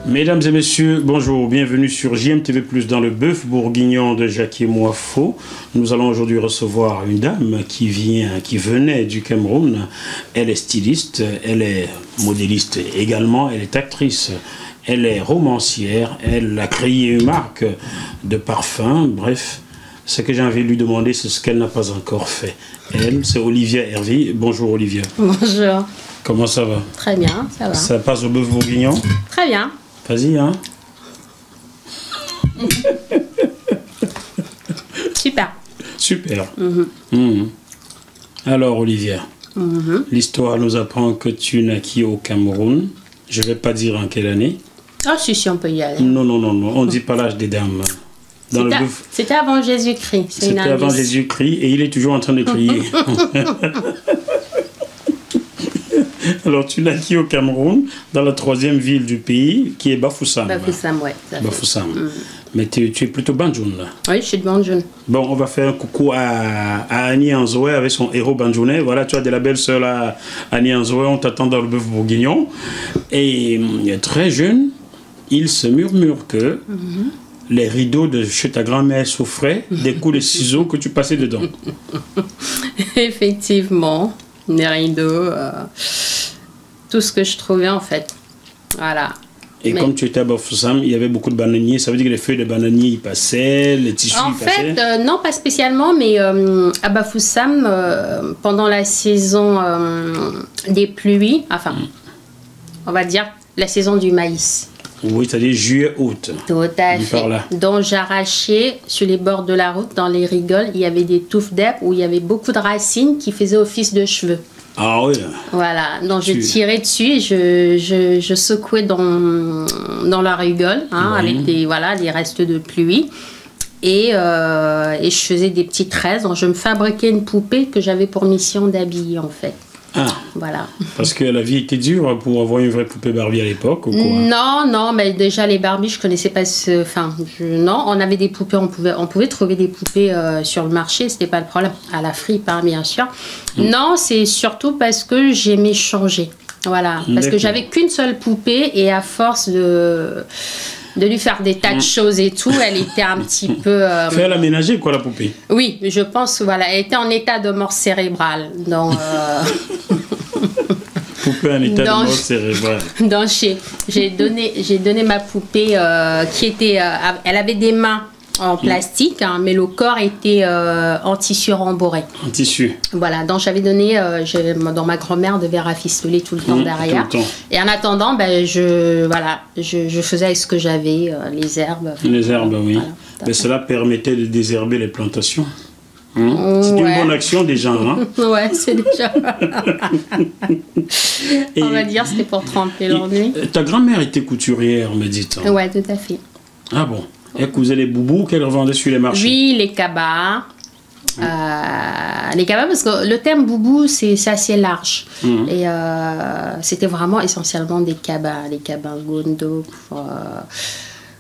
Mesdames et messieurs, bonjour, bienvenue sur JMTV+, dans le bœuf bourguignon de Jackie Moifo. Nous allons aujourd'hui recevoir une dame qui venait du Cameroun. Elle est styliste, elle est modéliste également, elle est actrice, elle est romancière, elle a créé une marque de parfum, bref. Ce que j'ai envie de lui demander, c'est ce qu'elle n'a pas encore fait. Elle, c'est Olivia Hervy. Bonjour Olivia. Bonjour. Comment ça va? Très bien, ça va. Ça passe au bœuf bourguignon? Très bien. Vas-y, hein. Super. Super. Alors, Olivia, l'histoire nous apprend que tu naquis au Cameroun. Je ne vais pas dire en quelle année. Oh, si, on peut y aller. Non, on ne dit pas l'âge des dames. C'était avant Jésus-Christ. C'était avant Jésus-Christ et il est toujours en train de crier. Alors, tu naquis au Cameroun, dans la 3e ville du pays, qui est Bafoussam. Bafoussam, oui. Bafoussam. Mais tu es plutôt Banjoun, là. Oui, je suis de Banjoun. Bon, on va faire un coucou à Annie Anzoé avec son héros banjounais. Voilà, tu as de la belle sœur là, Annie Anzoé, on t'attend dans le bœuf bourguignon. Et très jeune, il se murmure que les rideaux de chez ta grand-mère souffraient des coups de ciseaux que tu passais dedans. Effectivement, les rideaux, tout ce que je trouvais en fait. Voilà. Et comme tu étais à Bafoussam, il y avait beaucoup de bananiers. Ça veut dire que les feuilles de bananiers y passaient, les tissus y passaient? En fait, non, pas spécialement, mais à Bafoussam, pendant la saison des pluies, enfin, on va dire la saison du maïs. Oui, c'est-à-dire juillet-août. Tout à fait. Donc j'arrachais sur les bords de la route, dans les rigoles, il y avait des touffes d'herbe où il y avait beaucoup de racines qui faisaient office de cheveux. Ah oui. Voilà, donc je tirais dessus et je secouais dans la rigole, hein, avec des restes de pluie. Et je faisais des petites tresses. Donc je me fabriquais une poupée que j'avais pour mission d'habiller en fait. Ah, voilà. Parce que la vie était dure pour avoir une vraie poupée Barbie à l'époque ou quoi? Non, mais déjà les Barbies, je connaissais pas non, on avait des poupées, on pouvait trouver des poupées sur le marché, c'était pas le problème. À la fripe, hein, bien sûr. Non, c'est surtout parce que j'aimais changer. Voilà, parce que j'avais qu'une seule poupée et à force de lui faire des tas de choses et tout, elle était un petit peu... Faire l'aménager, quoi, la poupée? Oui, je pense, voilà, elle était en état de mort cérébrale. Donc, poupée en état de mort cérébrale. Donc, j'ai donné ma poupée qui était... elle avait des mains en plastique, hein, mais le corps était en tissu rembourré. En tissu. Voilà, donc j'avais donné, dans ma grand-mère devait rafistoler tout le temps derrière. Tout le temps. Et en attendant, je faisais avec ce que j'avais, les herbes. Les herbes, oui. Voilà, mais cela permettait de désherber les plantations. C'est une bonne action déjà. Hein? Ouais, c'est déjà. On va dire c'était pour tremper l'ennui. Ta grand-mère était couturière, me dit-on. Ouais, tout à fait. Ah bon? Elle cousait les boubous qu'elle revendait sur les marchés. Oui, les cabas. Les cabas, parce que le terme boubou, c'est assez large. Et c'était vraiment essentiellement des cabas. Les cabas gondo.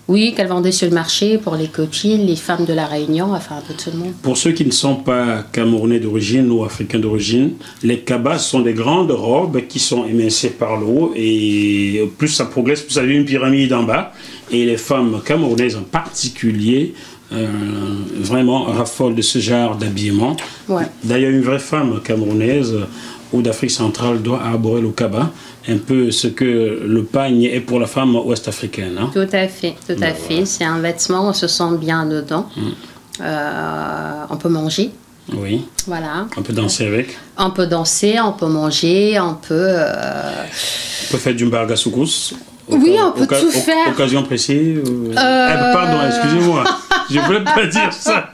Oui, qu'elle vendait sur le marché pour les copines, les femmes de la Réunion, enfin un peu tout le monde. Pour ceux qui ne sont pas camerounais d'origine ou africains d'origine, les cabas sont des grandes robes qui sont émincées par le haut et plus ça progresse, plus ça devient une pyramide en bas. Et les femmes camerounaises en particulier, vraiment raffolent de ce genre d'habillement. Ouais. D'ailleurs, une vraie femme camerounaise ou d'Afrique centrale doit arborer le kaba, un peu ce que le pagne est pour la femme ouest-africaine. Hein? Tout à fait, tout à fait. C'est un vêtement, on se sent bien dedans. On peut manger. Oui. Voilà. On peut danser avec. On peut danser, on peut manger, on peut... On peut faire du mbarga-soukous. Oui, on peut tout faire. Occasion précise. Pardon, excusez-moi. Je voulais pas dire ça.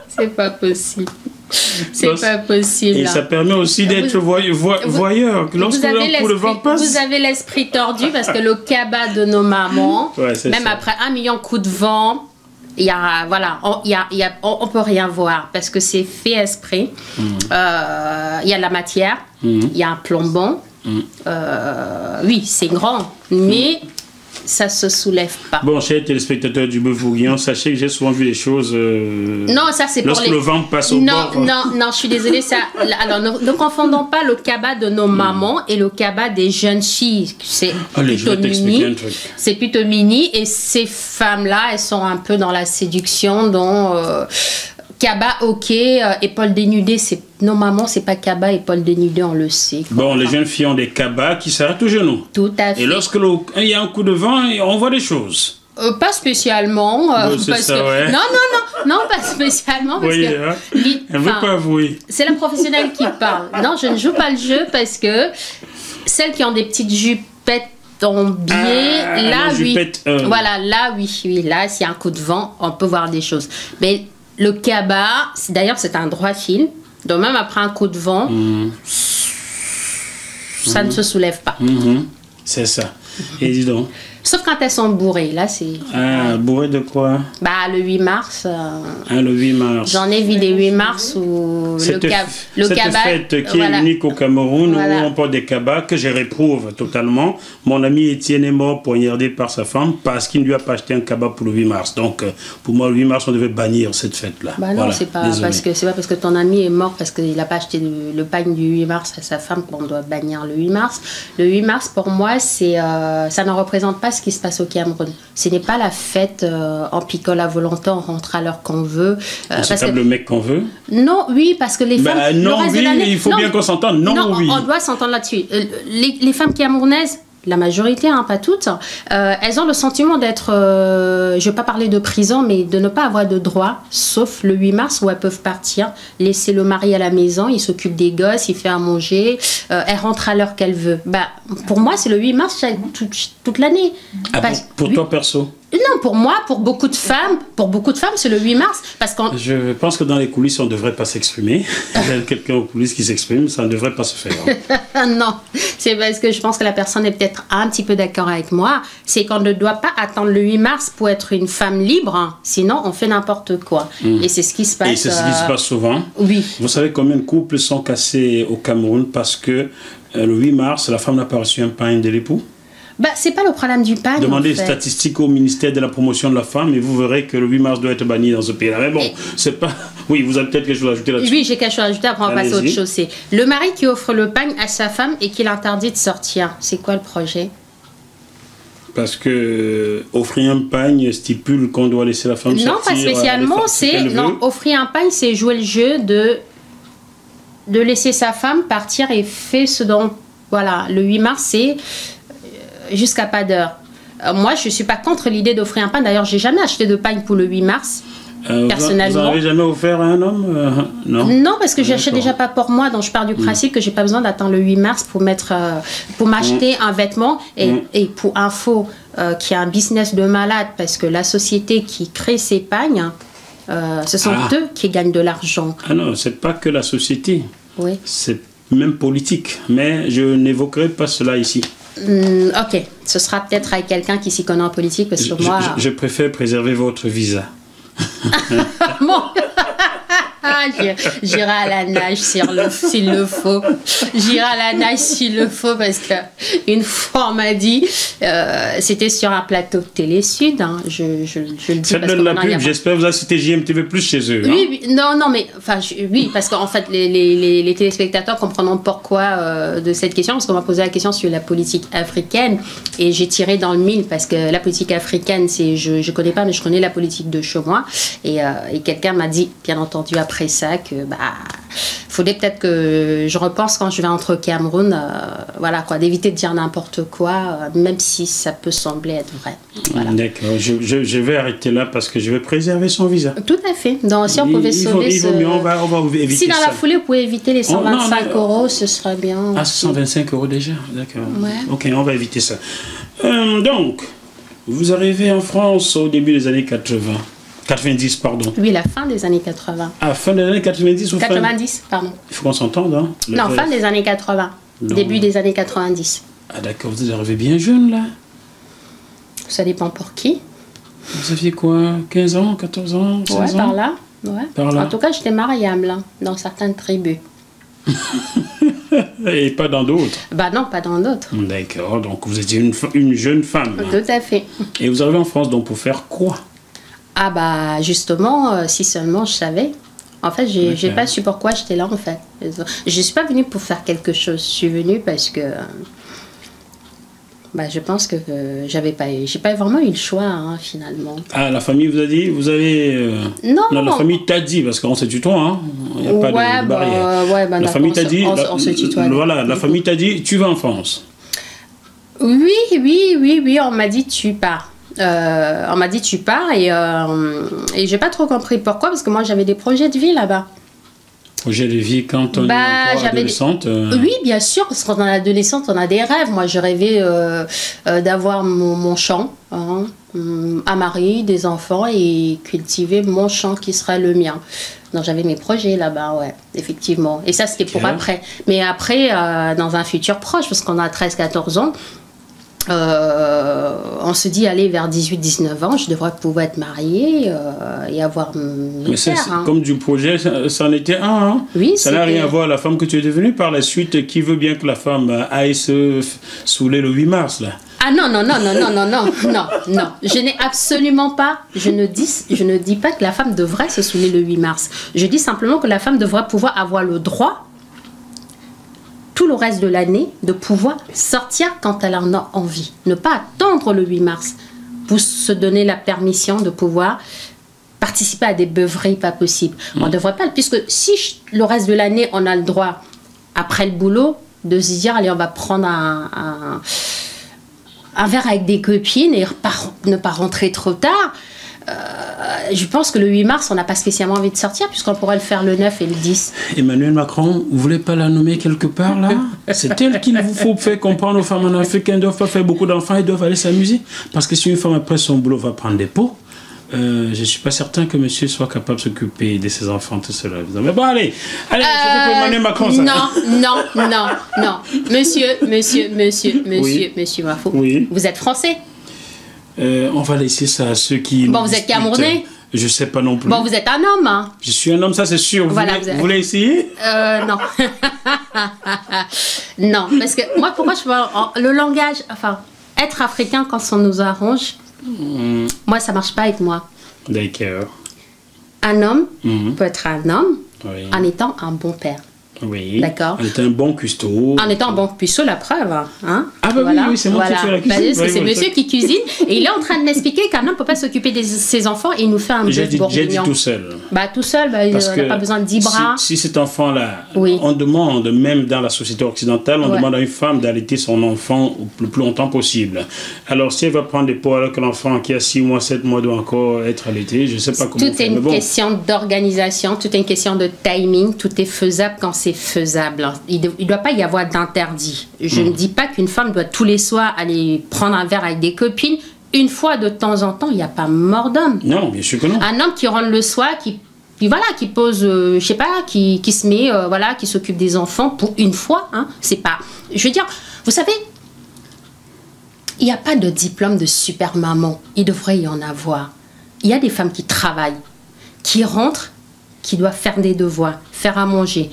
C'est pas possible. C'est pas possible. Et ça permet aussi d'être voyeur. Lorsque le vent passe. Vous avez l'esprit tordu parce que le cabas de nos mamans, même après 1 million de coups de vent, on peut rien voir parce que c'est fait exprès. Il y a la matière, il y a un plombon. Oui, c'est grand, mais ça se soulève pas. Bon, chers téléspectateurs du Bœuf Bourguignon, sachez que j'ai souvent vu les choses. Non, ça c'est pour lorsque le vent passe au bord. Non, je suis désolée. Ça, alors, ne confondons pas le cabas de nos mamans et le cabas des jeunes filles. C'est plutôt mini. C'est plutôt mini. Et ces femmes-là, elles sont un peu dans la séduction, dont cabas, ok, épaules dénudées, c'est nos mamans, c'est pas cabas, épaules dénudées, on le sait. Bon, les jeunes filles ont des cabas qui s'arrêtent au genou. Tout à fait. Et lorsque il y a un coup de vent, on voit des choses. Pas spécialement. Non, pas spécialement. Parce oui, que, elle ne veut pas avouer. C'est la professionnelle qui parle. Non, je ne joue pas le jeu parce que celles qui ont des petites jupettes en biais, là, oui. Voilà, là, oui. Là, s'il y a un coup de vent, on peut voir des choses. Mais le cabas, d'ailleurs, c'est un droit fil. Donc, même après un coup de vent, ça ne se soulève pas. C'est ça. Et dis donc. Sauf quand elles sont bourrées, là c'est... bourrées de quoi? Bah le 8 mars. Le 8 mars. J'en ai vu des 8 mars où cette cabas... fête qui est unique au Cameroun, où on porte des cabas, que je réprouve totalement. Mon ami Étienne est mort poignardé par sa femme parce qu'il ne lui a pas acheté un cabas pour le 8 mars. Donc pour moi, le 8 mars, on devait bannir cette fête-là. Bah non, c'est pas parce que ton ami est mort parce qu'il n'a pas acheté le pagne du 8 mars à sa femme qu'on doit bannir le 8 mars. Le 8 mars, pour moi, ça ne représente pas ce qui se passe au Cameroun. Ce n'est pas la fête on picole à volonté, on rentre à l'heure qu'on veut. On se tape le mec qu'on veut? Non, oui, parce que les femmes... non, oui, il faut bien qu'on s'entende. Non, oui. On doit s'entendre là-dessus. Les femmes camerounaises, la majorité, pas toutes, elles ont le sentiment d'être, je ne vais pas parler de prison, mais de ne pas avoir de droit, sauf le 8 mars où elles peuvent partir, laisser le mari à la maison, il s'occupe des gosses, il fait à manger, elle rentre à l'heure qu'elle veut. Pour moi, c'est le 8 mars toute l'année. Pour toi perso? Non, pour moi, pour beaucoup de femmes, c'est le 8 mars. Je pense que dans les coulisses, on ne devrait pas s'exprimer. Il y a quelqu'un aux coulisses qui s'exprime, ça ne devrait pas se faire. Non, c'est parce que je pense que la personne est peut-être un petit peu d'accord avec moi. C'est qu'on ne doit pas attendre le 8 mars pour être une femme libre, sinon on fait n'importe quoi. Et c'est ce qui se passe. Et c'est ce qui se passe souvent. Oui. Vous savez combien de couples sont cassés au Cameroun parce que le 8 mars, la femme n'a pas reçu un pain de l'époux? C'est pas le problème du pagne. Demandez les statistiques au ministère de la promotion de la femme et vous verrez que le 8 mars doit être banni dans ce pays-là. Mais bon, c'est pas... Oui, vous avez peut-être quelque chose à ajouter là-dessus. Oui, j'ai quelque chose à ajouter, après on va passer à autre chose. C'est le mari qui offre le pagne à sa femme et qui l'interdit de sortir. C'est quoi le projet? Parce que offrir un pagne stipule qu'on doit laisser la femme sortir. Non, pas spécialement. Offrir un pagne, c'est jouer le jeu de laisser sa femme partir et faire ce dont... Voilà, le 8 mars, c'est... jusqu'à pas d'heure. Moi, je ne suis pas contre l'idée d'offrir un pain. D'ailleurs, j'ai jamais acheté de pagne pour le 8 mars. Personnellement. Vous n'avez jamais offert à un homme? Non, parce que j'achète déjà pas pour moi. Donc, je pars du principe que j'ai pas besoin d'attendre le 8 mars pour m'acheter un vêtement. Et pour info, qu'il y a un business de malade, parce que la société qui crée ces pagnes, ce sont eux qui gagnent de l'argent. Ah non, c'est pas que la société. Oui. C'est même politique. Mais je n'évoquerai pas cela ici. Ok, ce sera peut-être avec quelqu'un qui s'y connaît en politique parce que moi... Je préfère préserver votre visa. Bon. J'irai à la nage s'il le faut. J'irai à la nage s'il le faut parce qu'une fois on m'a dit, c'était sur un plateau de Télé Sud, je le dis. Faites-le de la pub, j'espère que vous assistez JMTV plus chez eux. Oui, non, mais oui, parce qu'en fait les téléspectateurs comprendront pourquoi de cette question, parce qu'on m'a posé la question sur la politique africaine et j'ai tiré dans le mille parce que la politique africaine, je connais pas, mais je connais la politique de chez moi et quelqu'un m'a dit, bien entendu après ça, que faudrait peut-être que je repense quand je vais entre Cameroun, voilà quoi, d'éviter de dire n'importe quoi, même si ça peut sembler être vrai. Voilà. D'accord, je vais arrêter là parce que je vais préserver son visa. Tout à fait. Donc si on pouvait sauver on va éviter si dans ça. la foulée vous pouvez éviter les 125 €, ce serait bien. Ah, 125 € déjà, d'accord. Ouais. Ok, on va éviter ça. Donc, vous arrivez en France au début des années 90, pardon. Oui, la fin des années 80. Ah, fin des années 90 ou 90, pardon. Il faut qu'on s'entende, hein. Non, fin des années 80. Non. Début des années 90. Ah d'accord, vous êtes arrivé bien jeune, là. Ça dépend pour qui. Vous aviez quoi, 15 ans, 14 ans, 16 ans? Par là. Ouais. Par là. En tout cas, j'étais mariable, dans certaines tribus. Et pas dans d'autres. Bah non, pas dans d'autres. D'accord, donc vous étiez une jeune femme. Tout à fait. Et vous arrivez en France donc pour faire quoi? Ah bah justement, si seulement je savais. En fait, j'ai pas su pourquoi j'étais là en fait. Je suis pas venue pour faire quelque chose. Je suis venue parce que bah, je pense que j'ai pas vraiment eu le choix hein, finalement. Ah, la famille vous a dit, vous avez... Non. La famille t'a dit, parce qu'on se tutoie, hein. Il n'y a pas de barrière. Ouais, bah, la famille t'a dit, on se tutoie. Voilà, la famille t'a dit, tu vas en France. Oui, on m'a dit tu pars. On m'a dit tu pars et j'ai pas trop compris pourquoi parce que moi j'avais des projets de vie là-bas. Projet de vie quand on est encore adolescente Oui, bien sûr, parce qu'on est adolescente, on a des rêves. Moi, je rêvais d'avoir mon champ, hein, un mari, des enfants et cultiver mon champ qui serait le mien. Donc, j'avais mes projets là-bas, ouais, effectivement. Et ça, c'était pour après. Mais après, dans un futur proche, parce qu'on a 13-14 ans, on se dit, allez, vers 18-19 ans, je devrais pouvoir être mariée et avoir mais c'est hein. Comme du projet, ça en était un. Hein. Oui, ça n'a rien à voir la femme que tu es devenue par la suite. Qui veut bien que la femme aille se saouler le 8 mars, là? Ah non. Je n'ai absolument pas, je ne dis pas que la femme devrait se saouler le 8 mars. Je dis simplement que la femme devrait pouvoir avoir le droit tout le reste de l'année, de pouvoir sortir quand elle en a envie. Ne pas attendre le 8 mars pour se donner la permission de pouvoir participer à des beuveries pas possibles. On ne devrait pas, puisque si le reste de l'année, on a le droit, après le boulot, de se dire, allez, on va prendre un verre avec des copines et ne pas rentrer trop tard. Je pense que le 8 mars, on n'a pas spécialement envie de sortir puisqu'on pourrait le faire le 9 et le 10. Emmanuel Macron, vous voulez pas la nommer quelque part là? C'est elle qu'il vous faut faire comprendre aux femmes en Afrique qu'elles ne doivent pas faire beaucoup d'enfants, elles doivent aller s'amuser. Parce que si une femme après son boulot va prendre des pots, je ne suis pas certain que monsieur soit capable de s'occuper de ses enfants tout seul. Mais bon, allez, c'était pour Emmanuel Macron ça. Non. Monsieur Mafou, oui. Vous êtes français? On va laisser ça à ceux qui... Bon, vous êtes camerounais? Je sais pas non plus. Bon, vous êtes un homme, hein? Je suis un homme, ça c'est sûr. Voilà, vous voulez essayer? Non. Non, parce que moi, pourquoi je vois le langage, enfin, être africain quand on nous arrange, moi, ça marche pas avec moi. D'accord. Un homme peut être un homme en étant un bon père. Oui. D'accord. En étant un bon cuistot. En étant un bon cuistot, la preuve. Hein? Ah bah oui, c'est moi qui fais la cuisine. C'est monsieur qui cuisine et il est en train de m'expliquer qu'un homme ne peut pas s'occuper de ses enfants et il nous fait un bœuf bourguignon. J'ai dit tout seul. Bah tout seul, il n'a pas besoin de 10 bras. Si cet enfant-là, on demande, même dans la société occidentale, on demande à une femme d'allaiter son enfant le plus longtemps possible. Alors si elle va prendre des pots alors que l'enfant qui a 6 mois, 7 mois doit encore être allaité, je ne sais pas comment tout est une question d'organisation, tout est une question de timing, tout est faisable quand c'est faisable. Il ne doit pas y avoir d'interdit. Je ne dis pas qu'une femme doit tous les soirs aller prendre un verre avec des copines. Une fois de temps en temps, il n'y a pas mort d'homme. Non, bien sûr que non. Un homme qui rentre le soir, qui pose, je sais pas, qui se met, qui s'occupe des enfants pour une fois. Hein, c'est pas... Je veux dire, vous savez, il n'y a pas de diplôme de super maman. Il devrait y en avoir. Il y a des femmes qui travaillent, qui rentrent, qui doivent faire des devoirs, faire à manger,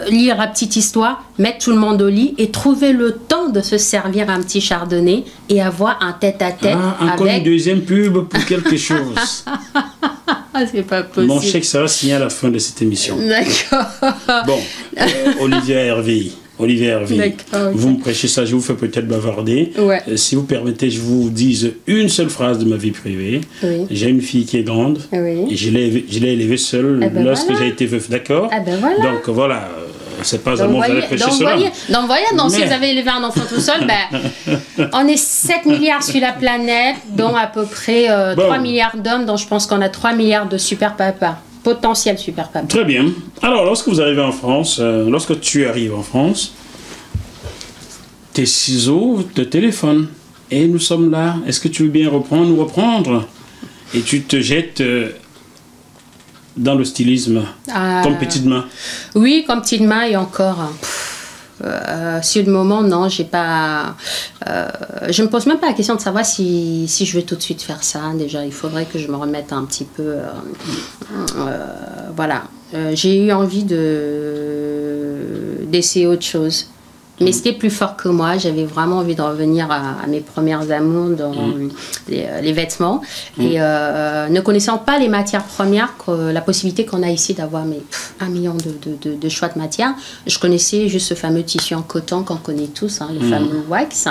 lire la petite histoire, mettre tout le monde au lit et trouver le temps de se servir un petit chardonnay et avoir un tête-à-tête encore une deuxième pub pour quelque chose. C'est pas possible. Mon chèque sera signé à la fin de cette émission. D'accord. Bon, Olivier Hervé, vous me prêchez ça, je vous fais peut-être bavarder. Ouais. Si vous permettez, je vous dise une seule phrase de ma vie privée. Oui. J'ai une fille qui est grande et je l'ai élevée seule lorsque j'ai été veuf, d'accord? Donc voilà, c'est pas à moi que vous allez prêcher cela. Donc si vous avez élevé un enfant tout seul, on est 7 milliards sur la planète, dont à peu près 3 milliards d'hommes, dont je pense qu'on a 3 milliards de super papas. Potentiel super papa. Très bien. Alors, lorsque vous arrivez en France, lorsque tu arrives en France, tes ciseaux te téléphonent. Et nous sommes là. Est-ce que tu veux bien nous reprendre? Et tu te jettes dans le stylisme, comme petite main. Oui, comme petite main et encore. Sur le moment, non, j'ai pas. Je me pose même pas la question de savoir si je vais tout de suite faire ça. Déjà, il faudrait que je me remette un petit peu. Voilà. j'ai eu envie d'essayer autre chose. Mais c'était plus fort que moi. J'avais vraiment envie de revenir à mes premières amours dans les vêtements. Et ne connaissant pas les matières premières, la possibilité qu'on a ici d'avoir 1 million de choix de matières, je connaissais juste ce fameux tissu en coton qu'on connaît tous, hein, les fameux wax.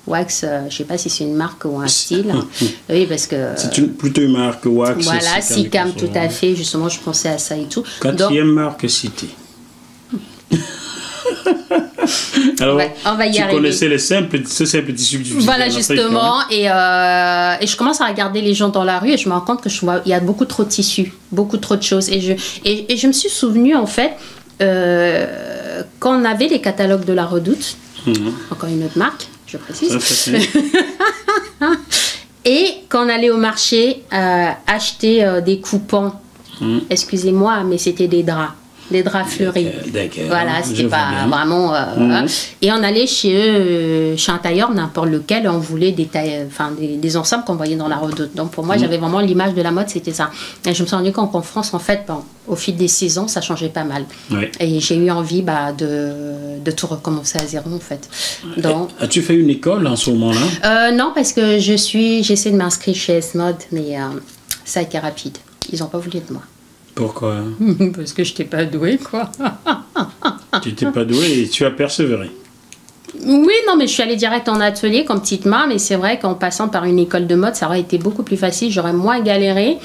Wax, je ne sais pas si c'est une marque ou un style. Oui, parce que... C'est plutôt une marque wax. Voilà, Sicam, tout à fait. Justement, je pensais à ça et tout. 4e marque citée. Alors, on va y tu arriver. connaissais ce simple tissu que tu utilisais. Voilà, justement. Et je commence à regarder les gens dans la rue et je me rends compte qu'il y a beaucoup trop de tissus, beaucoup trop de choses. Et je me suis souvenue, en fait, quand on avait les catalogues de la Redoute, encore une autre marque, je précise. Et quand on allait au marché acheter des coupons, excusez-moi, mais c'était des draps. Des draps fleuris. D'accord. Voilà, c'était pas vraiment... Et on allait chez eux, chez un tailleur, n'importe lequel, on voulait des ensembles qu'on voyait dans la Redoute. Donc pour moi, j'avais vraiment l'image de la mode, c'était ça. Et je me suis rendu compte qu'en France, en fait, au fil des saisons, ça changeait pas mal. Oui. Et j'ai eu envie de tout recommencer à zéro, en fait. Donc, as-tu fait une école en ce moment-là? Non, parce que j'essaie de m'inscrire chez S-Mode, mais ça a été rapide. Ils n'ont pas voulu de moi. Pourquoi? Parce que je n'étais pas douée, quoi. Tu n'étais pas douée et tu as persévéré. Oui, non, mais je suis allée direct en atelier comme petite main, mais c'est vrai qu'en passant par une école de mode, ça aurait été beaucoup plus facile, j'aurais moins galéré.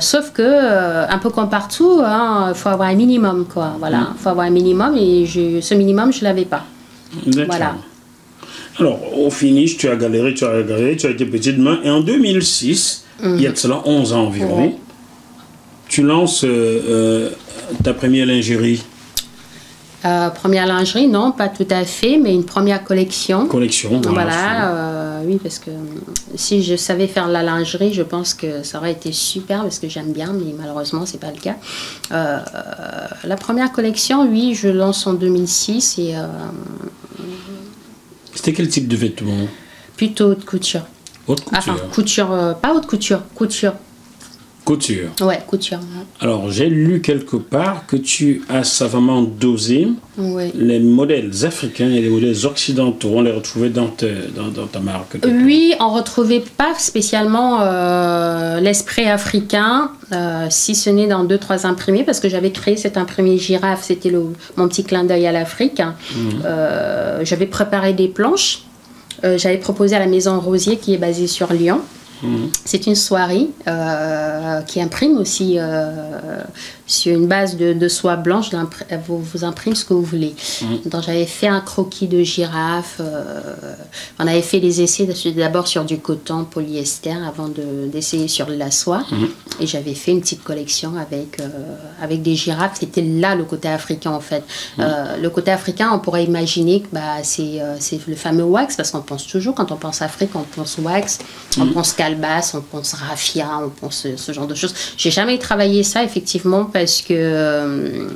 Sauf que, un peu comme partout, il faut avoir un minimum, quoi. Voilà, il faut avoir un minimum et ce minimum, je ne l'avais pas. Voilà. Alors, au finish, tu as galéré, tu as été petite main. Et en 2006, il y a de cela 11 ans environ, tu lances ta première lingerie. Première lingerie, non, pas tout à fait, mais une première collection. Collection, voilà. Oui, parce que si je savais faire la lingerie, je pense que ça aurait été super, parce que j'aime bien, mais malheureusement, c'est pas le cas. La première collection, oui, je lance en 2006 et... C'était quel type de vêtements? Plutôt haute couture. Haute couture? Enfin, couture, pas haute couture, couture. Couture. Ouais, couture. Ouais. Alors, j'ai lu quelque part que tu as savamment dosé les modèles africains et les modèles occidentaux. On les retrouvait dans ta marque. Oui, on ne retrouvait pas spécialement l'esprit africain, si ce n'est dans 2-3 imprimés, parce que j'avais créé cet imprimé girafe, c'était mon petit clin d'œil à l'Afrique. J'avais préparé des planches. J'avais proposé à la Maison Rosier, qui est basée sur Lyon. C'est une soierie qui imprime aussi sur une base de soie blanche. Vous imprime ce que vous voulez. Donc j'avais fait un croquis de girafe. On avait fait les essais d'abord sur du coton polyester avant d'essayer sur de la soie. Et j'avais fait une petite collection avec des girafes. C'était là le côté africain en fait. Le côté africain, on pourrait imaginer que c'est le fameux wax, parce qu'on pense toujours, quand on pense Afrique, on pense wax, on pense calebasse, on pense raffia, on pense ce genre de choses. J'ai jamais travaillé ça effectivement parce que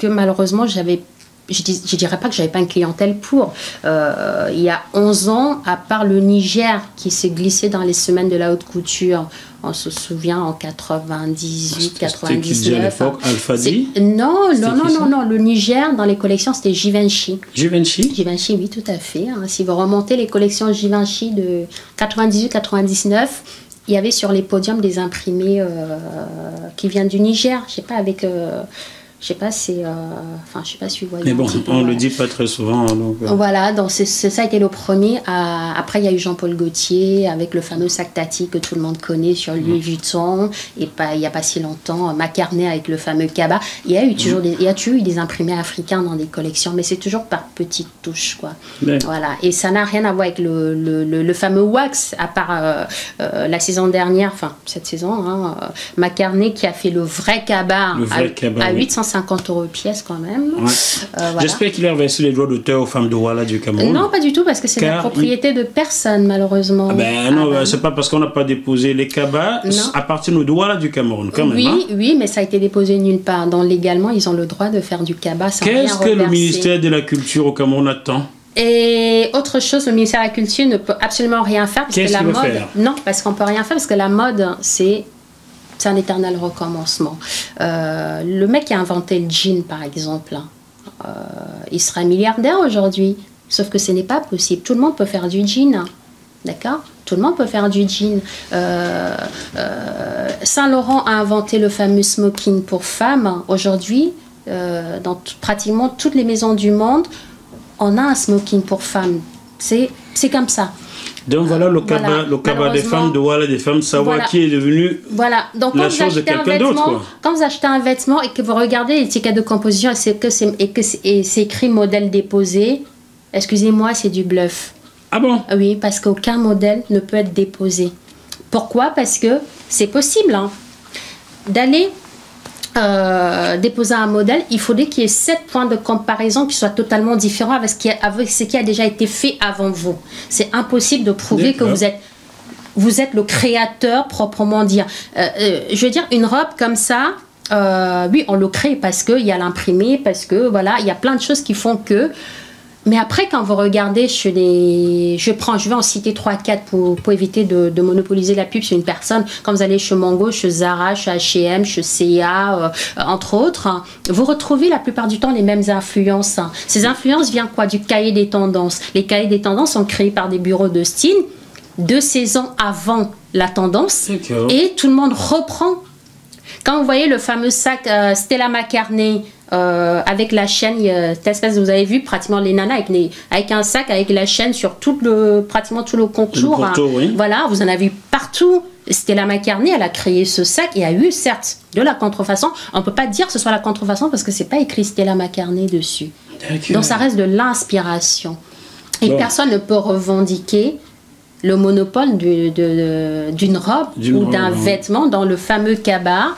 malheureusement je dirais pas que j'avais pas une clientèle pour. Il y a 11 ans, à part le Niger qui s'est glissé dans les semaines de la haute couture, on se souvient en 98, 99. C'était à l'époque Alfadi? Non, le Niger dans les collections c'était Givenchy. Givenchy? Givenchy, oui, tout à fait. Si vous remontez les collections Givenchy de 98-99, il y avait sur les podiums des imprimés qui viennent du Niger. Je sais pas avec... je sais pas si vous voyez. Mais bon, on le dit pas très souvent. Donc, Voilà, donc ça a été le premier. Après, il y a eu Jean-Paul Gaultier avec le fameux sac Tati que tout le monde connaît sur Louis Vuitton. Et il n'y a pas si longtemps, McCartney avec le fameux Kaba. Il y a toujours eu des imprimés africains dans des collections, mais c'est toujours par petites touches, quoi. Voilà. Et ça n'a rien à voir avec le fameux wax, à part la saison dernière, enfin cette saison, McCartney qui a fait le vrai Kaba à 850 € pièce quand même. Voilà. J'espère qu'il a reversé les droits d'auteur aux femmes de Douala du Cameroun. Non, pas du tout, parce que c'est la propriété de personne, malheureusement. C'est pas parce qu'on n'a pas déposé les cabas appartiennent aux Douala du Cameroun, quand même. Oui, mais ça a été déposé nulle part. Donc légalement, ils ont le droit de faire du cabas sans rien reverser. Qu'est-ce que le ministère de la Culture au Cameroun attend Et autre chose, le ministère de la Culture ne peut absolument rien faire. Qu'est-ce qu'il veut faire? Non, parce qu'on ne peut rien faire, parce que la mode, c'est un éternel recommencement. Le mec qui a inventé le jean, par exemple, il sera milliardaire aujourd'hui. Sauf que ce n'est pas possible. Tout le monde peut faire du jean. D'accord? Tout le monde peut faire du jean. Saint-Laurent a inventé le fameux smoking pour femmes. Aujourd'hui, dans pratiquement toutes les maisons du monde, on a un smoking pour femmes. C'est comme ça. Donc voilà le cabas des femmes, de Douala des femmes, savoir qui est devenu Donc, la chose de quelqu'un d'autre. Quand vous achetez un vêtement et que vous regardez l'étiquette de composition et c'est écrit modèle déposé, excusez-moi, c'est du bluff. Ah bon? Oui, parce qu'aucun modèle ne peut être déposé. Pourquoi? Parce que c'est possible d'aller déposer un modèle. Il faudrait qu'il y ait 7 points de comparaison qui soient totalement différents avec ce qui a déjà été fait avant vous. C'est impossible de prouver que vous êtes le créateur proprement dit. Je veux dire, une robe comme ça, oui, on le crée parce qu'il y a l'imprimé, parce que voilà, il y a plein de choses qui font que... Mais après, quand vous regardez chez les... Je vais en citer 3-4 pour éviter de monopoliser la pub sur une personne. Quand vous allez chez Mango, chez Zara, chez H&M, chez C&A, entre autres, vous retrouvez la plupart du temps les mêmes influences. Ces influences viennent quoi? Du cahier des tendances. Les cahiers des tendances sont créés par des bureaux de style 2 saisons avant la tendance. Et tout le monde reprend. Quand vous voyez le fameux sac Stella McCartney, avec la chaîne, vous avez vu pratiquement les nanas avec un sac avec la chaîne sur pratiquement tout le contour. Oui. Voilà, vous en avez vu partout. Stella McCartney, elle a créé ce sac et a eu certes de la contrefaçon. On ne peut pas dire que ce soit la contrefaçon parce que c'est pas écrit Stella McCartney dessus. Donc ça reste de l'inspiration. Et personne ne peut revendiquer le monopole d'une robe ou d'un vêtement dans le fameux cabas.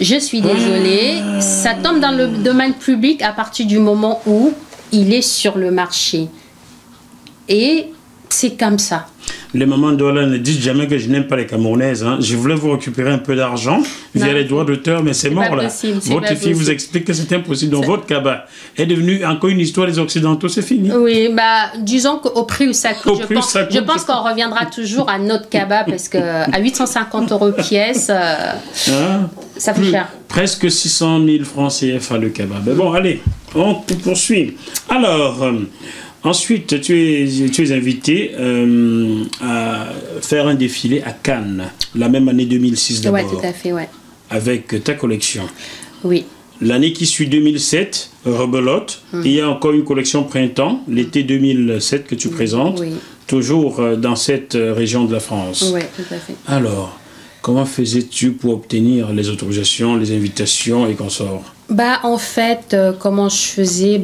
Je suis désolée, ça tombe dans le domaine public à partir du moment où il est sur le marché. Et c'est comme ça. Les mamans Douala ne disent jamais que je n'aime pas les Camerounaises. Je voulais vous récupérer un peu d'argent via les droits d'auteur, mais c'est mort là. Votre fille vous explique que c'est impossible. Donc votre cabas est devenu encore une histoire des Occidentaux, c'est fini. Oui, disons qu'au prix où ça coûte, je pense qu'on reviendra toujours à notre cabas parce qu'à 850 € pièce, ça fait cher. Presque 600 000 francs CFA le cabas. Mais bon, allez, on poursuit. Alors... ensuite, tu es invité à faire un défilé à Cannes, la même année 2006 d'abord. Oui, tout à fait, ouais. Avec ta collection. Oui. L'année qui suit 2007, rebelote. Il y a encore une collection printemps, l'été 2007 que tu présentes, toujours dans cette région de la France. Oui, tout à fait. Alors, comment faisais-tu pour obtenir les autorisations, les invitations et consorts? En fait, comment je faisais,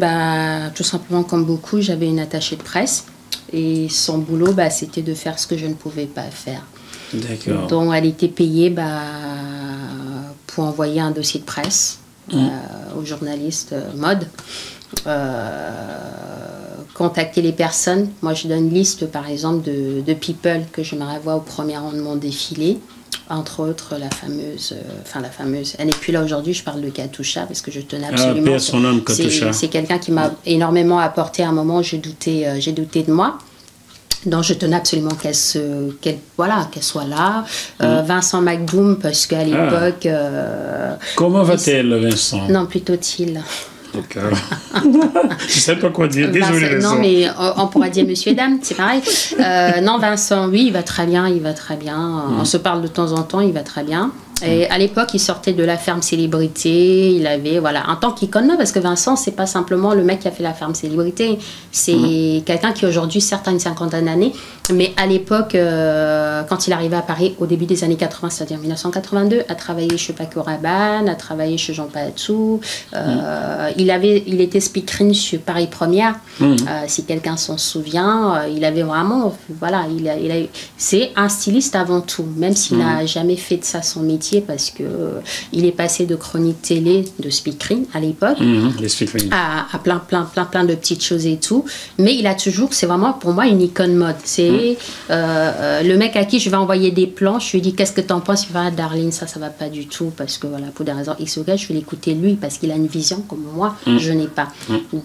tout simplement comme beaucoup, j'avais une attachée de presse et son boulot, c'était de faire ce que je ne pouvais pas faire. D'accord. Donc, elle était payée pour envoyer un dossier de presse aux journalistes mode, contacter les personnes. Moi, je donne une liste, par exemple, de people que j'aimerais voir au premier rang de mon défilé. Entre autres, la fameuse, elle n'est plus là aujourd'hui, je parle de Katusha, parce que je tenais absolument... son âme, Katusha. C'est quelqu'un qui m'a énormément apporté à un moment, j'ai douté de moi. Donc je tenais absolument qu'elle soit là. Vincent McDoom, parce qu'à l'époque... Comment va-t-elle, Vincent? Non, plutôt Thiel. D'accord. Je ne sais pas quoi dire. Désolé, Vincent. Non, mais on pourrait dire monsieur et dame, c'est pareil. Non, Vincent, oui, il va très bien, On se parle de temps en temps, il va très bien. Et à l'époque, il sortait de la ferme Célébrité, il avait, un temps qu'icône, parce que Vincent, c'est pas simplement le mec qui a fait la ferme Célébrité, c'est quelqu'un qui aujourd'hui, certes, a une cinquantaine d'années, mais à l'époque, quand il arrivait à Paris, au début des années 80, c'est-à-dire 1982, a travaillé chez Paco Rabanne, a travaillé chez Jean Patou, il était speakerine sur Paris Première, si quelqu'un s'en souvient, il avait vraiment, c'est un styliste avant tout, même s'il n'a jamais fait de ça son métier. métier parce que il est passé de chronique télé, de speakery à l'époque, Les speakery. à plein de petites choses et tout. Mais il a toujours, c'est vraiment pour moi une icône mode. C'est le mec à qui je vais envoyer des plans, je lui dis qu'est-ce que t'en penses, il va Darling, ça va pas du tout parce que voilà, pour des raisons X ou Y, je vais l'écouter lui parce qu'il a une vision comme moi, je n'ai pas.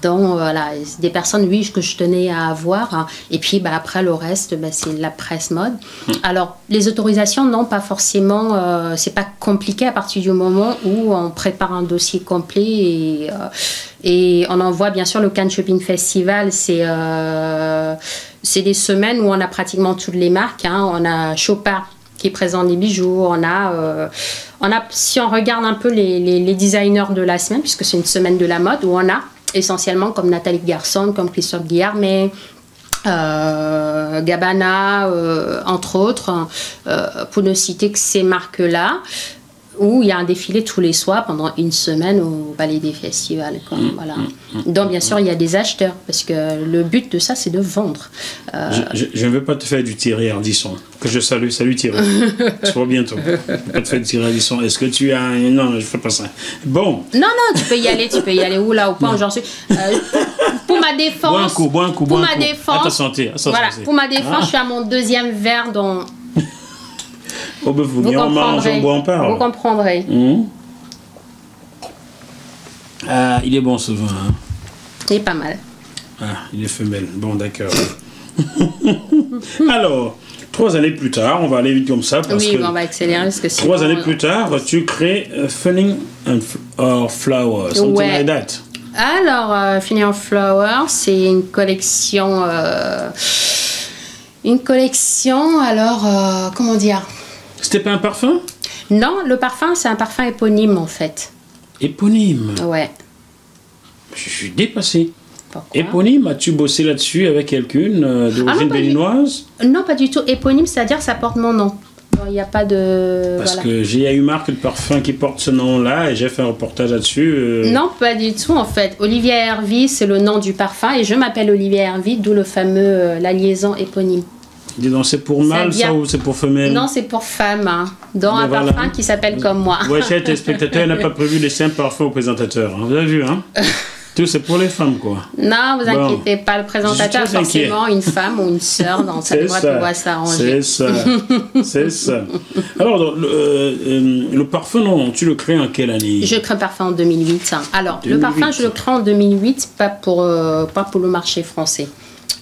Donc voilà, des personnes, oui, que je tenais à avoir. Hein. Et puis après le reste, c'est la presse mode. Alors les autorisations, non, pas forcément. C'est pas compliqué à partir du moment où on prépare un dossier complet et on envoie bien sûr le Cannes Shopping Festival. C'est des semaines où on a pratiquement toutes les marques. Hein. On a Chopard qui présente des bijoux. On a, si on regarde un peu les designers de la semaine, puisque c'est une semaine de la mode, où on a essentiellement comme Nathalie Garçon, comme Christophe Guillarmet, Gabbana, entre autres, pour ne citer que ces marques-là, où il y a un défilé tous les soirs pendant une semaine au Palais des Festivals. Voilà. Donc, bien sûr, il y a des acheteurs, parce que le but de ça, c'est de vendre. Je ne veux pas te faire du Thierry Ardisson, que je salue. Salut Thierry. Tu vois bientôt. Je ne veux pas te faire du Thierry Ardisson. Est-ce que tu as un... Non, je ne fais pas ça. Bon. Non, tu peux y aller. Où là, au point où j'en suis. Pour ma défense... Bois un coup. Ma défense... À ta santé. Voilà, pour ma défense, je suis à mon deuxième verre, donc... Oh, ben, vous on mange, on boit, on parle. Vous comprendrez. Ah, il est bon ce vin. Hein. Il est pas mal. Ah, il est femelle. Bon, d'accord. Alors, 3 années plus tard, on va aller vite comme ça. Parce que on va accélérer. Parce que 3 années plus tard, tu crées Funning or Flower, something like that. Alors, Funning or Flower, c'est une collection... alors, comment dire? C'était pas un parfum? Non, le parfum, c'est un parfum éponyme, en fait. Éponyme? Ouais. Je suis dépassé. Pourquoi? Éponyme, as-tu bossé là-dessus avec quelqu'une d'origine béninoise? Non, pas du tout. Éponyme, c'est-à-dire ça porte mon nom. Il n'y a pas de... Parce que j'ai eu marque de parfum qui porte ce nom-là et j'ai fait un reportage là-dessus. Non, pas du tout, en fait. Olivia Hervy, c'est le nom du parfum et je m'appelle Olivia Hervy, d'où le fameux, la liaison éponyme. Dis donc, c'est pour mâle ça ou c'est pour femelle? Non, c'est pour femme, hein, dont un parfum qui s'appelle comme moi. Ouais, cher téléspectateur n'a pas prévu laisser un parfum au présentateur. Hein. Vous avez vu, hein? Tout, c'est pour les femmes, quoi. Non, vous inquiétez pas, le présentateur est forcément une femme ou une sœur, donc ça devrait pouvoir s'arranger. C'est ça. Alors, le parfum, non, tu le crées en quelle année? Je crée un parfum en 2008. Hein. Alors, 2008. Le parfum, je le crée en 2008, pas pour le marché français.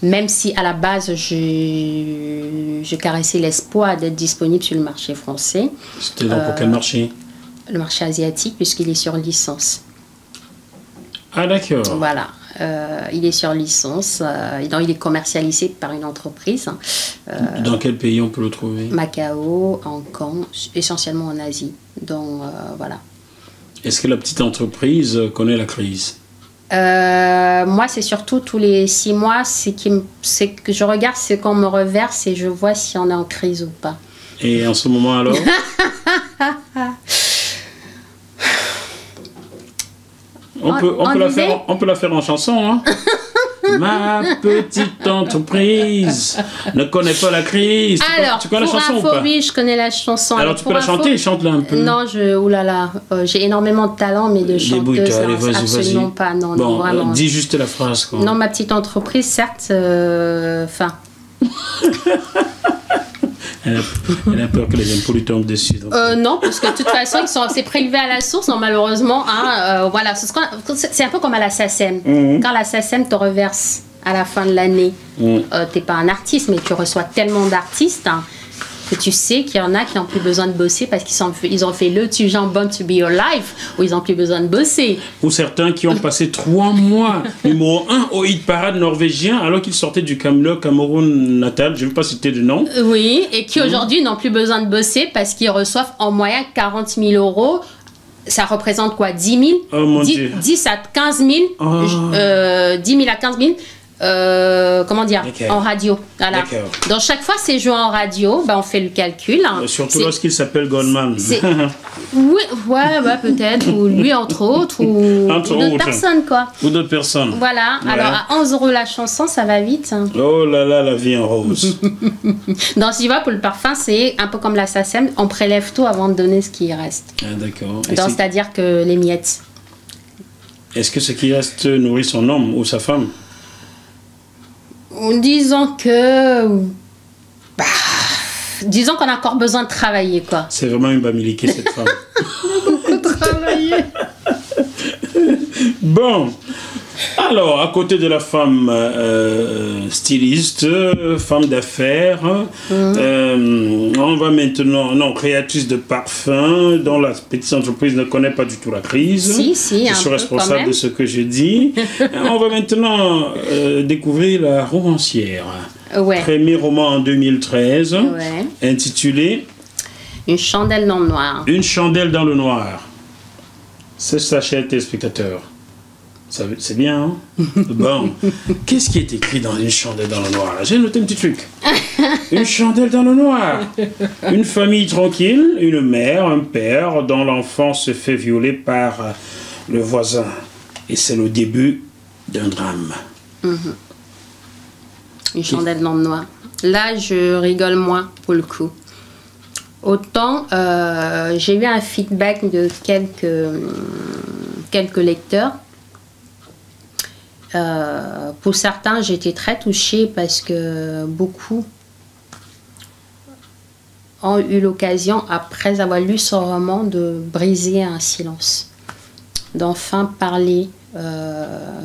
Même si à la base, je caressais l'espoir d'être disponible sur le marché français. C'était donc pour quel marché? Le marché asiatique, puisqu'il est sur licence. Ah, d'accord. Voilà. Il est sur licence. Donc il est commercialisé par une entreprise. Dans quel pays on peut le trouver? Macao, Hong Kong, essentiellement en Asie. Donc, voilà. Est-ce que la petite entreprise connaît la crise? Moi, c'est surtout tous les 6 mois, c'est que je regarde ce qu'on me reverse et je vois si on est en crise ou pas. Et en ce moment alors? on peut la faire en chanson, hein? Ma petite entreprise ne connaît pas la crise. Alors, tu connais la chanson ou pas? Oui, je connais la chanson. Alors tu peux la chanter, chante-la un peu. Non, oulala, j'ai énormément de talent, mais de chanteuse, absolument pas. Non, bon, non, vraiment. Dis juste la phrase, quoi. Non, ma petite entreprise, certes, enfin... Elle a peur que les impôts lui tombent dessus. Non, parce que de toute façon, c'est prélevé à la source, donc malheureusement, hein, voilà, c'est un peu comme à la SACEM. Quand la SACEM te reverse à la fin de l'année, t'es pas un artiste, mais tu reçois tellement d'artistes hein, que tu sais qu'il y en a qui n'ont plus besoin de bosser parce qu'ils ont fait le genre Born to Be Your Life, où ils n'ont plus besoin de bosser. Ou certains qui ont passé 3 mois numéro 1 au hit parade norvégien alors qu'ils sortaient du Cameroun natal, je ne vais pas citer de nom. Oui, et qui aujourd'hui n'ont plus besoin de bosser parce qu'ils reçoivent en moyenne 40 000 €. Ça représente quoi, 10 000 Oh mon Dieu. 10 à 15 000 10 000 à 15 000 comment dire, en radio. Voilà. Donc chaque fois c'est joué en radio, on fait le calcul. Surtout lorsqu'il s'appelle Goldman. Oui, ouais, peut-être, ou lui entre autres, ou d'autres personnes quoi. Ou d'autres personnes. Voilà, alors à 11 € la chanson, ça va vite. Oh là là, la vie en rose. Donc si tu vois, pour le parfum, c'est un peu comme la SACEM, on prélève tout avant de donner ce qui reste. Ah d'accord. Donc c'est-à-dire que les miettes. Est-ce que ce qui reste nourrit son homme ou sa femme? Disons que... disons qu'on a encore besoin de travailler, quoi. C'est vraiment une bamiliquée, cette femme. Beaucoup travailler. Bon. Alors, à côté de la femme styliste, femme d'affaires, on va maintenant... Non, créatrice de parfums, dont la petite entreprise ne connaît pas du tout la crise. Si, je suis responsable de ce que je dis. On va maintenant découvrir la romancière. Premier roman en 2013, intitulé Une chandelle dans le noir. Une chandelle dans le noir. C'est ça, chers téléspectateurs. C'est bien, hein? Bon. Qu'est-ce qui est écrit dans Une chandelle dans le noir? J'ai noté un petit truc. Une chandelle dans le noir. Une famille tranquille, une mère, un père dont l'enfant se fait violer par le voisin. Et c'est le début d'un drame. Une chandelle dans le noir. Là, je rigole moins pour le coup. Autant, j'ai eu un feedback de quelques lecteurs. Pour certains, j'ai été très touchée parce que beaucoup ont eu l'occasion, après avoir lu ce roman, de briser un silence, d'enfin parler.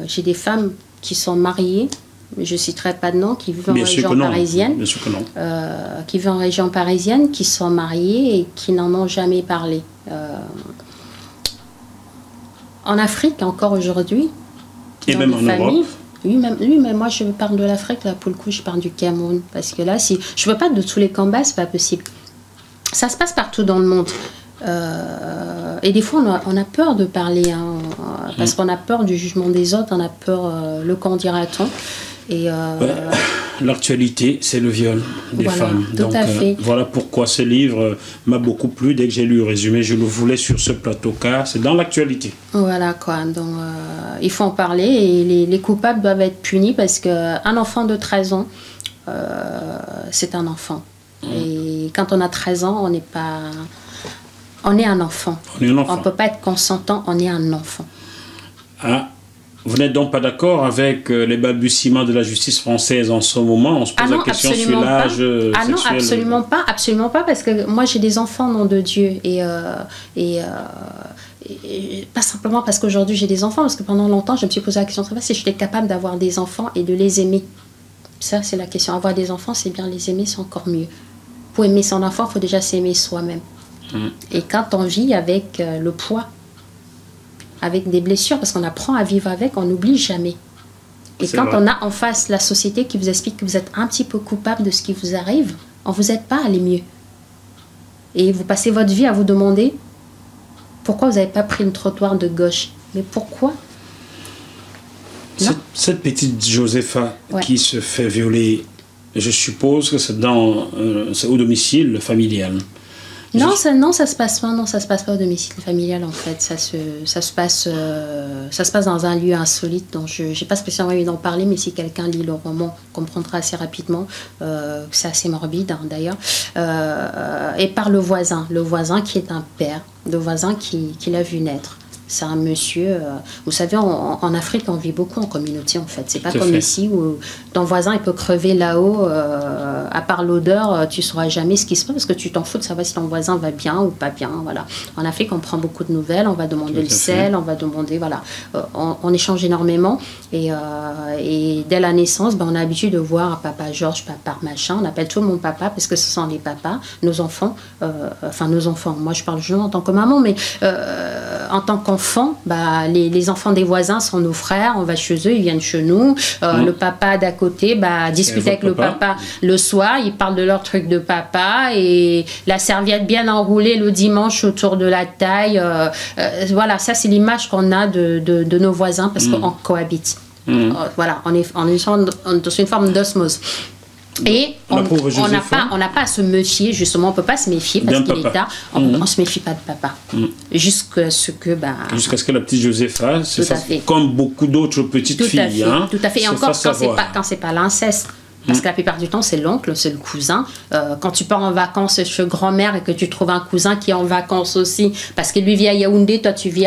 J'ai des femmes qui sont mariées, je ne citerai pas de nom, qui vivent en région parisienne, qui vivent en région parisienne, qui sont mariées et qui n'en ont jamais parlé. En Afrique, encore aujourd'hui, et même en Europe. Oui, mais moi je parle de l'Afrique, là pour le coup je parle du Cameroun. Parce que là, si je ne veux pas de tous les combats, c'est pas possible. Ça se passe partout dans le monde. Et des fois on a peur de parler, hein, parce qu'on a peur du jugement des autres, on a peur, le qu'en dira-t-on. L'actualité, c'est le viol des femmes. Donc voilà pourquoi ce livre m'a beaucoup plu. Dès que j'ai lu le résumé, je le voulais sur ce plateau car c'est dans l'actualité. Voilà quoi, donc il faut en parler et les coupables doivent être punis parce qu'un enfant de 13 ans, c'est un enfant. Et quand on a 13 ans, on n'est pas... On est un enfant. On ne peut pas être consentant, on est un enfant. Ah. Vous n'êtes donc pas d'accord avec les balbutiements de la justice française en ce moment? On se pose la question sur l'âge sexuel. Ah non, absolument pas, parce que moi j'ai des enfants, nom de Dieu, et pas simplement parce qu'aujourd'hui j'ai des enfants, parce que pendant longtemps je me suis posé la question si j'étais capable d'avoir des enfants et de les aimer. Ça c'est la question. Avoir des enfants, c'est bien, les aimer c'est encore mieux. Pour aimer son enfant, il faut déjà s'aimer soi-même. Et quand on vit avec le poids, avec des blessures, parce qu'on apprend à vivre avec, on n'oublie jamais. Et quand on a en face la société qui vous explique que vous êtes un petit peu coupable de ce qui vous arrive, on ne vous aide pas à aller mieux. Et vous passez votre vie à vous demander pourquoi vous n'avez pas pris une trottoir de gauche. Mais pourquoi? Cette petite Josepha qui se fait violer, je suppose que c'est au domicile familial. Non, ça se passe pas. Non, ça se passe pas au domicile familial en fait. Ça se passe dans un lieu insolite. Donc je n'ai pas spécialement envie d'en parler, mais si quelqu'un lit le roman, comprendra assez rapidement. C'est assez morbide hein, d'ailleurs. Et par le voisin qui est un père, le voisin qui l'a vu naître. C'est un monsieur, vous savez, en Afrique, on vit beaucoup en communauté, en fait. C'est pas comme ici où ton voisin, il peut crever là-haut, à part l'odeur, tu sauras jamais ce qui se passe parce que tu t'en fous de savoir si ton voisin va bien ou pas bien, voilà. En Afrique, on prend beaucoup de nouvelles, on va demander le sel, on va demander, voilà. On échange énormément et dès la naissance, on a l'habitude de voir papa Georges, papa machin, on appelle tout le monde papa parce que ce sont les papas, nos enfants, moi je parle jeune en tant que maman, mais en tant qu'enfant, les enfants des voisins sont nos frères, on va chez eux, ils viennent chez nous. Le papa d'à côté discute avec le papa le soir, ils parlent de leur truc de papa et la serviette bien enroulée le dimanche autour de la taille. Voilà, ça c'est l'image qu'on a de nos voisins parce qu'on cohabite. Voilà, on est dans une forme d'osmose. Et on n'a pas à se méfier, justement, on ne peut pas se méfier parce qu'il est tard. On ne se méfie pas de papa. Jusqu'à ce que... jusqu'à ce que la petite Josépha, comme beaucoup d'autres petites filles. Tout à fait. Et encore, quand ce n'est pas l'inceste. Parce que la plupart du temps, c'est l'oncle, c'est le cousin. Quand tu pars en vacances chez grand-mère et que tu trouves un cousin qui est en vacances aussi, parce que lui vit à Yaoundé, toi tu vis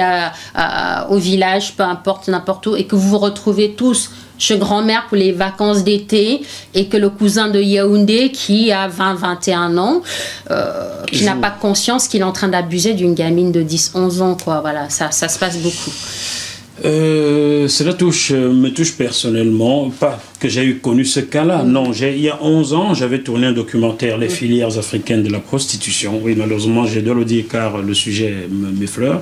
au village, peu importe, n'importe où, et que vous vous retrouvez tous chez grand-mère pour les vacances d'été, et que le cousin de Yaoundé, qui a 20-21 ans, qui n'a pas conscience qu'il est en train d'abuser d'une gamine de 10-11 ans, quoi. Voilà, ça se passe beaucoup. Cela me touche personnellement, pas que j'ai connu ce cas-là, non, il y a 11 ans, j'avais tourné un documentaire, Les filières africaines de la prostitution. Oui, malheureusement, je dois le dire car le sujet m'effleure.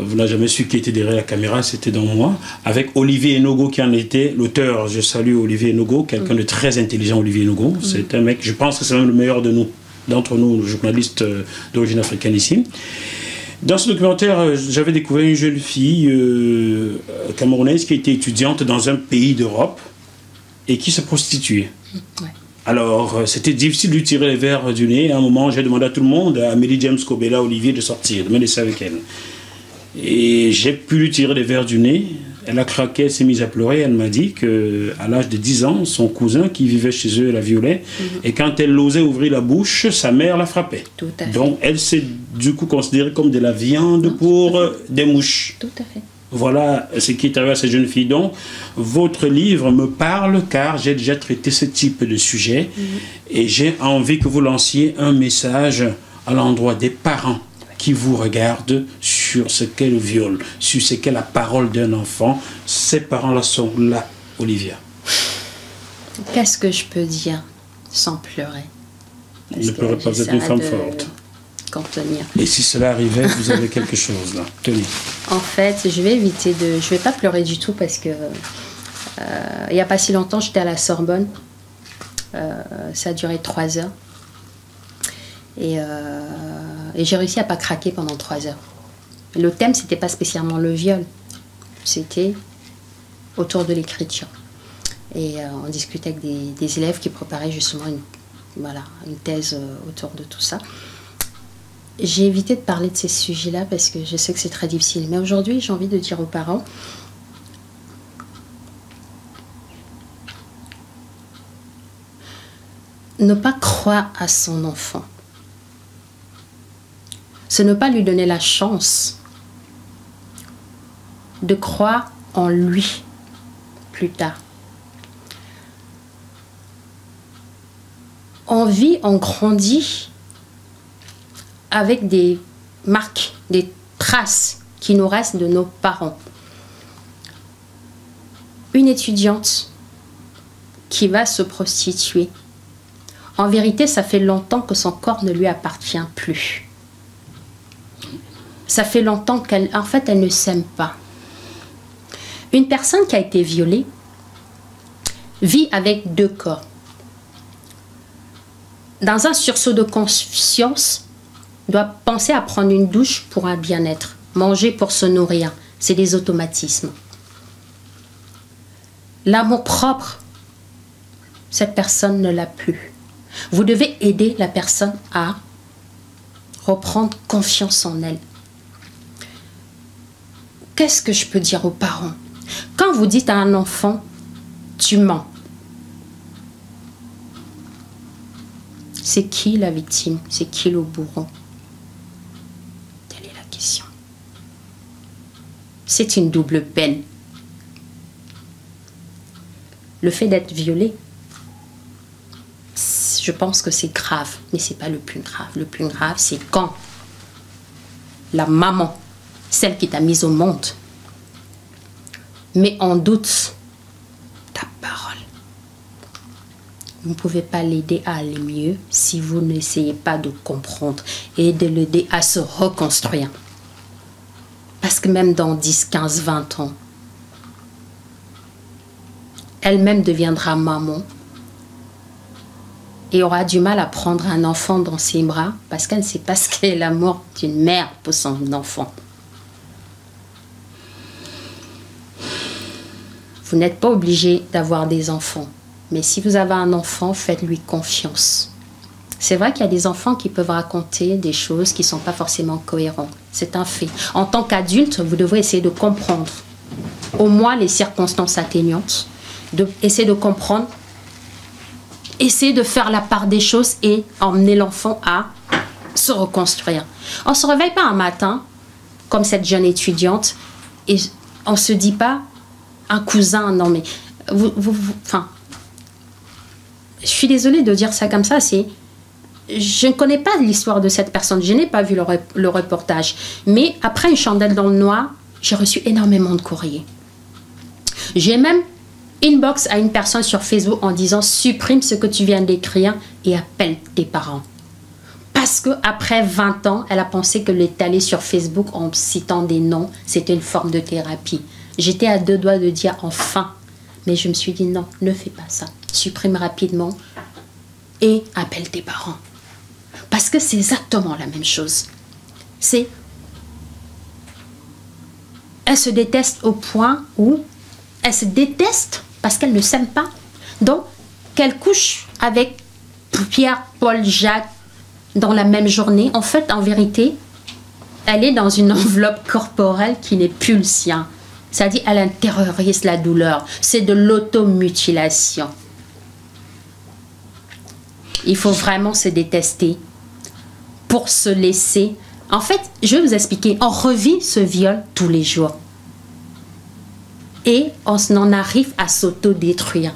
Vous n'avez jamais su qui était derrière la caméra, c'était dans moi, avec Olivier Enogo qui en était l'auteur. Je salue Olivier Enogo, quelqu'un de très intelligent, Olivier Enogo. C'est un mec, je pense que c'est même le meilleur d'entre nous, journalistes d'origine africaine ici. Dans ce documentaire, j'avais découvert une jeune fille camerounaise qui était étudiante dans un pays d'Europe et qui se prostituait. Alors, c'était difficile de lui tirer les verres du nez. À un moment, j'ai demandé à tout le monde, à Amélie James Kobela, Olivier, de sortir, de me laisser avec elle. Et j'ai pu lui tirer les verres du nez. Elle a craqué, elle s'est mise à pleurer. Elle m'a dit qu'à l'âge de 10 ans, son cousin qui vivait chez eux la violait. Et quand elle osait ouvrir la bouche, sa mère la frappait. Donc elle s'est du coup considérée comme de la viande pour des mouches. Tout à fait. Voilà ce qui est arrivé à ces jeunes filles. Donc votre livre me parle car j'ai déjà traité ce type de sujet. Et j'ai envie que vous lanciez un message à l'endroit des parents qui vous regardent sur ce qu'est le viol, sur ce qu'est la parole d'un enfant. Ces parents-là sont là, Olivia. Qu'est-ce que je peux dire sans pleurer? Ne pleurez pas, vous êtes une femme forte. Contenir. Et si cela arrivait, vous avez quelque chose là. Tenez. En fait, je vais pas pleurer du tout parce que il n'y a pas si longtemps, j'étais à la Sorbonne. Ça a duré 3 heures. Et j'ai réussi à pas craquer pendant 3 heures. Le thème, c'était pas spécialement le viol, c'était autour de l'écriture. Et on discutait avec des élèves qui préparaient justement une thèse autour de tout ça. J'ai évité de parler de ces sujets-là parce que je sais que c'est très difficile. Mais aujourd'hui, j'ai envie de dire aux parents, ne pas croire à son enfant. C'est ne pas lui donner la chance de croire en lui plus tard. On vit, on grandit avec des marques, des traces qui nous restent de nos parents. Une étudiante qui va se prostituer. En vérité, ça fait longtemps que son corps ne lui appartient plus. Ça fait longtemps elle ne s'aime pas. Une personne qui a été violée vit avec 2 corps. Dans un sursaut de conscience, doit penser à prendre une douche pour un bien-être, manger pour se nourrir. C'est des automatismes. L'amour propre, cette personne ne l'a plus. Vous devez aider la personne à reprendre confiance en elle. Qu'est-ce que je peux dire aux parents? Quand vous dites à un enfant, tu mens, c'est qui la victime? C'est qui le bourreau? Telle est la question. C'est une double peine. Le fait d'être violé, je pense que c'est grave, mais ce n'est pas le plus grave. Le plus grave, c'est quand la maman, celle qui t'a mise au monde, met en doute ta parole. Vous ne pouvez pas l'aider à aller mieux si vous n'essayez pas de comprendre et de l'aider à se reconstruire. Parce que même dans 10, 15, 20 ans, elle-même deviendra maman et aura du mal à prendre un enfant dans ses bras parce qu'elle ne sait pas ce qu'est l'amour d'une mère pour son enfant. Vous n'êtes pas obligé d'avoir des enfants. Mais si vous avez un enfant, faites-lui confiance. C'est vrai qu'il y a des enfants qui peuvent raconter des choses qui ne sont pas forcément cohérentes. C'est un fait. En tant qu'adulte, vous devrez essayer de comprendre au moins les circonstances atténuantes, essayer de comprendre, essayer de faire la part des choses et emmener l'enfant à se reconstruire. On ne se réveille pas un matin, comme cette jeune étudiante, et on ne se dit pas, un cousin, non mais... Enfin, je suis désolée de dire ça comme ça, je ne connais pas l'histoire de cette personne, je n'ai pas vu le reportage. Mais après Une chandelle dans le noir, j'ai reçu énormément de courriers. J'ai même inbox à une personne sur Facebook en disant « Supprime ce que tu viens d'écrire et appelle tes parents ». Parce qu'après 20 ans, elle a pensé que l'étaler sur Facebook en citant des noms, c'était une forme de thérapie. J'étais à 2 doigts de dire « Enfin ». Mais je me suis dit « Non, ne fais pas ça. Supprime rapidement et appelle tes parents ». Parce que c'est exactement la même chose. Elle se déteste au point où elle se déteste parce qu'elle ne s'aime pas. Donc, qu'elle couche avec Pierre, Paul, Jacques dans la même journée, en fait, en vérité, elle est dans une enveloppe corporelle qui n'est plus le sien. C'est-à-dire, elle intériorise la douleur. C'est de l'automutilation. Il faut vraiment se détester pour se laisser. En fait, je vais vous expliquer, on revit ce viol tous les jours. Et on en arrive à s'autodétruire.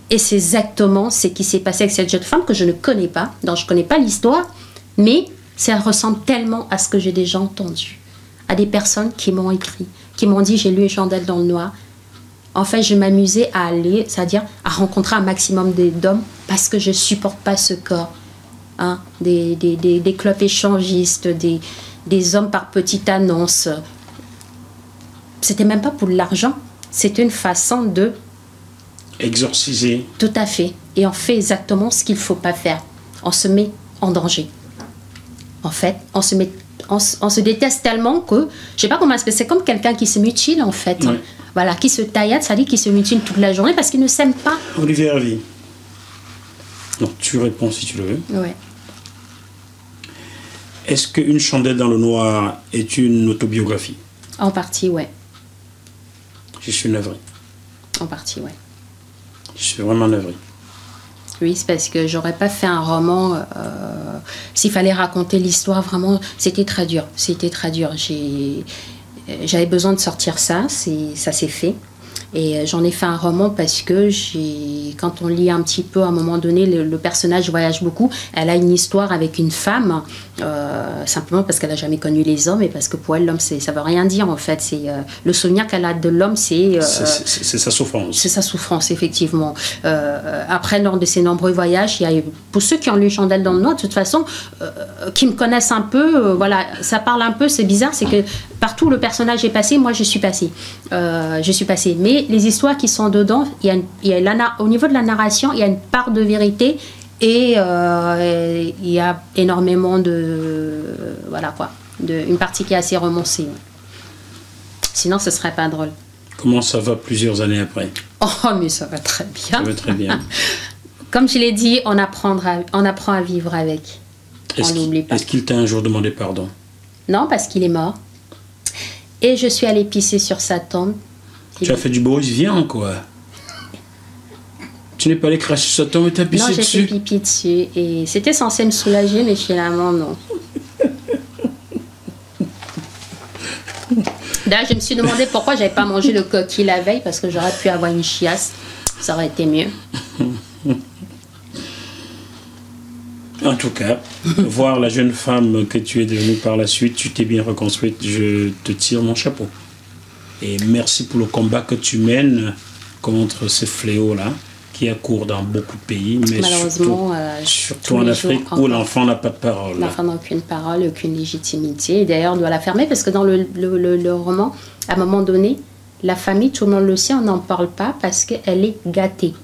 Et c'est exactement ce qui s'est passé avec cette jeune femme que je ne connais pas, dont je ne connais pas l'histoire, mais ça ressemble tellement à ce que j'ai déjà entendu. À des personnes qui m'ont écrit, qui m'ont dit « J'ai lu Une chandelle dans le noir ». En fait, je m'amusais à aller, c'est-à-dire à rencontrer un maximum d'hommes parce que je ne supporte pas ce corps. Hein, des clubs échangistes, des hommes par petite annonce. C'était même pas pour l'argent, c'était une façon de... Exorciser. Tout à fait. Et on fait exactement ce qu'il ne faut pas faire. On se met en danger. En fait, on se déteste tellement que, je sais pas comment expliquer, c'est comme quelqu'un qui se mutile en fait. Oui. Voilà, qui se taillade, ça dit qu'il se mutile toute la journée parce qu'il ne s'aime pas. Olivier Hervy. Donc tu réponds si tu le veux. Oui. Est-ce qu'Une chandelle dans le noir est une autobiographie? En partie, ouais. Je suis navré. En partie, ouais. Je suis vraiment navré. Oui, c'est parce que j'aurais pas fait un roman. S'il fallait raconter l'histoire, vraiment, c'était très dur. C'était très dur. J'avais besoin de sortir ça. Ça s'est fait. Et j'en ai fait un roman parce que quand on lit un petit peu, à un moment donné, le personnage voyage beaucoup. Elle a une histoire avec une femme, simplement parce qu'elle n'a jamais connu les hommes et parce que pour elle, l'homme, ça ne veut rien dire en fait. Le souvenir qu'elle a de l'homme, c'est sa souffrance. C'est sa souffrance, effectivement. Après, lors de ces nombreux voyages, il y a eu, pour ceux qui ont lu Une chandelle dans le noir, de toute façon, qui me connaissent un peu, voilà, ça parle un peu, c'est bizarre, c'est que partout où le personnage est passé, moi je suis passée. Mais les histoires qui sont dedans, au niveau de la narration, il y a une part de vérité et il y a énormément une partie qui est assez romancée. Sinon, ce serait pas drôle. Comment ça va plusieurs années après? Oh, mais ça va très bien. Ça va très bien. Comme je l'ai dit, on apprend à vivre avec. On n'oublie pas. Est-ce qu'il t'a un jour demandé pardon? Non, parce qu'il est mort. Et je suis allée pisser sur sa tombe. Tu as fait du bruit, viens quoi. Tu n'es pas allé cracher sur sa tombe et t'as pissé dessus? Non, j'ai fait pipi dessus. Et c'était censé me soulager, mais finalement, non. D'ailleurs, je me suis demandé pourquoi j'avais pas mangé le coquille la veille, parce que j'aurais pu avoir une chiasse. Ça aurait été mieux. En tout cas, voir la jeune femme que tu es devenue par la suite, tu t'es bien reconstruite, je te tire mon chapeau. Et merci pour le combat que tu mènes contre ces fléaux-là, qui accourent dans beaucoup de pays, mais surtout en Afrique où l'enfant n'a pas de parole. L'enfant n'a aucune parole, aucune légitimité. Et d'ailleurs, on doit la fermer parce que dans le roman, à un moment donné, la famille, tout le monde le sait, on n'en parle pas parce qu'elle est gâtée.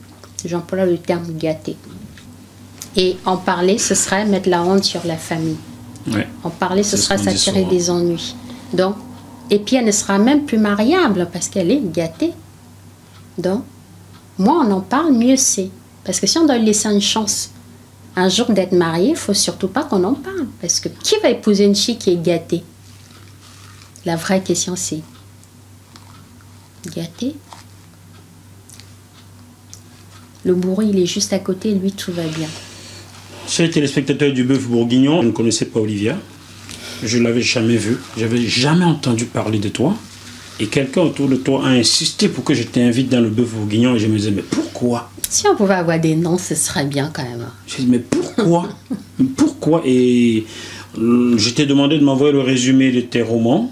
J'emploie le terme gâtée. Et en parler, ce serait mettre la honte sur la famille. Ouais. En parler, ce serait s'attirer des ennuis. Donc, et puis elle ne sera même plus mariable parce qu'elle est gâtée. Donc, moins on en parle, mieux c'est. Parce que si on doit lui laisser une chance un jour d'être marié, il ne faut surtout pas qu'on en parle. Parce que qui va épouser une fille qui est gâtée? La vraie question, c'est gâtée? Le bourreau, il est juste à côté, lui, tout va bien. Chers téléspectateurs du Bœuf Bourguignon, je ne connaissais pas Olivia. Je ne l'avais jamais vue. Je n'avais jamais entendu parler de toi. Et quelqu'un autour de toi a insisté pour que je t'invite dans le Bœuf Bourguignon. Et je me disais, mais pourquoi? Si on pouvait avoir des noms, ce serait bien quand même. Je me disais, mais pourquoi? Pourquoi? Et je t'ai demandé de m'envoyer le résumé de tes romans.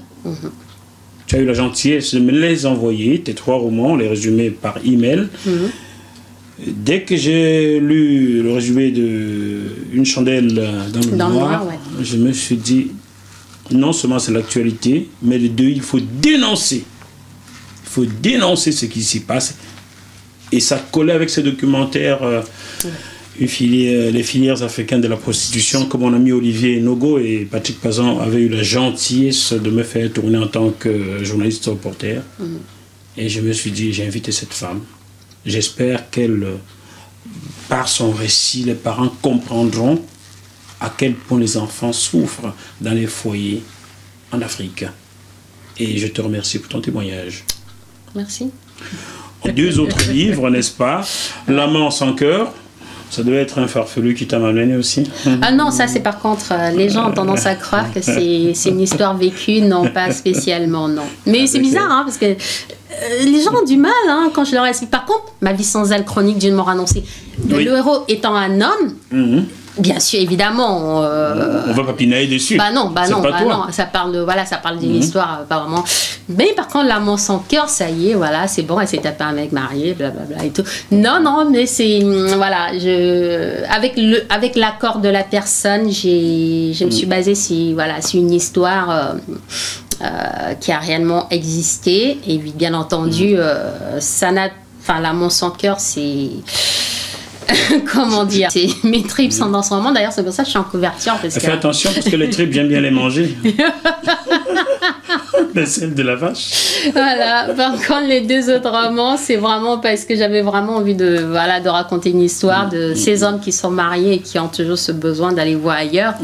Tu as eu la gentillesse de me les envoyer, tes 3 romans, les résumés par email. Dès que j'ai lu le résumé de Une chandelle dans le noir, ouais. Je me suis dit, non seulement c'est l'actualité, mais de deux, il faut dénoncer. Il faut dénoncer ce qui s'y passe. Et ça collait avec ce documentaire, les filières africaines de la prostitution, que mon ami Olivier Nogo et Patrick Pazan avaient eu la gentillesse de me faire tourner en tant que journaliste reporter. Et je me suis dit, j'ai invité cette femme. J'espère qu'elle, par son récit, les parents comprendront à quel point les enfants souffrent dans les foyers en Afrique. Et je te remercie pour ton témoignage. Merci. 2 autres livres, n'est-ce pas? L'amant sans cœur. Ça doit être un farfelu qui t'a amené aussi. Ah non, ça c'est par contre, les gens ont tendance à croire que c'est une histoire vécue, non pas spécialement, non. Mais c'est bizarre, hein, parce que les gens ont du mal hein, quand je leur explique. Par contre, Ma vie sans elle, chronique d'une mort annoncée. Oui. Le héros étant un homme, bien sûr, évidemment. On va pas pinailler dessus. Bah non. Ça parle d'une histoire, pas vraiment. Mais par contre, L'amour sans cœur, ça y est, voilà, c'est bon, elle s'est tapée un mec marié, blablabla et tout. Non, mais c'est. Voilà, avec l'accord de la personne, je me suis basée sur une histoire. Qui a réellement existé. Et bien entendu, L'amour sans cœur, c'est. Comment dire, mes tripes sont dans ce moment. D'ailleurs, c'est pour ça que je suis en couverture. Fais attention parce que les tripes, j'aime bien les manger. La selle de la vache. Voilà. Par contre, les 2 autres romans, c'est vraiment parce que j'avais vraiment envie de raconter une histoire de ces hommes qui sont mariés et qui ont toujours ce besoin d'aller voir ailleurs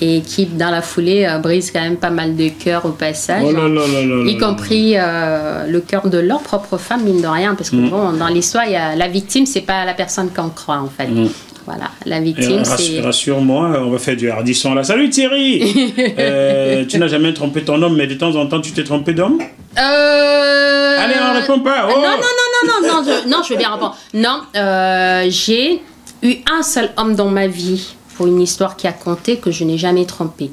et qui, dans la foulée, brisent quand même pas mal de cœurs au passage. Y compris le cœur de leur propre femme, mine de rien. Parce que bon, dans l'histoire, la victime, c'est pas la personne qu'on croit en fait. Voilà, la victime, c'est... Rassure-moi, on va faire du hardisson là. Salut Thierry. Tu n'as jamais trompé ton homme, mais de temps en temps, tu t'es trompé d'homme? Allez, on ne répond pas. Oh. Non, je veux bien répondre. Non, j'ai eu un seul homme dans ma vie pour une histoire qui a compté que je n'ai jamais trompé.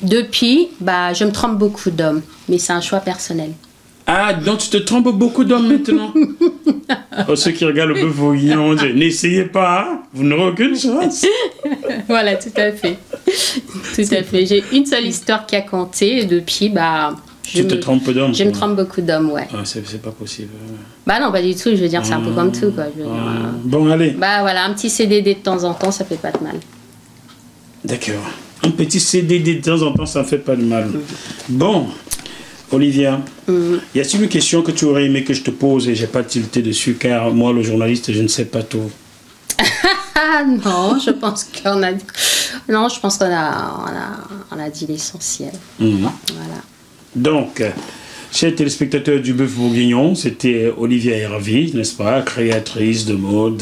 Depuis, je me trompe beaucoup d'hommes, mais c'est un choix personnel. Ah, donc tu te trompes beaucoup d'hommes maintenant. Ceux qui regardent le Bœuf Bourguignon, n'essayez pas, hein, vous n'aurez aucune chance. Voilà, tout à fait. Tout à fait. J'ai une seule histoire qui a compté et depuis, tu te trompes d'hommes. Je me trompe beaucoup d'hommes, ouais. Ah, c'est pas possible. Non, pas du tout, je veux dire, c'est un peu comme tout, quoi. Bon, allez. Voilà, un petit CDD de temps en temps, ça fait pas de mal. D'accord. Un petit CDD de temps en temps, ça fait pas de mal. Bon. Olivia, y a-t-il une question que tu aurais aimé que je te pose et j'ai pas tilté dessus car moi, le journaliste, je ne sais pas tout. Non, je pense qu'on a... Non, je pense qu'on a dit l'essentiel. Voilà. Donc, chers téléspectateurs du Bœuf Bourguignon, c'était Olivia Hervy, n'est-ce pas, créatrice de mode,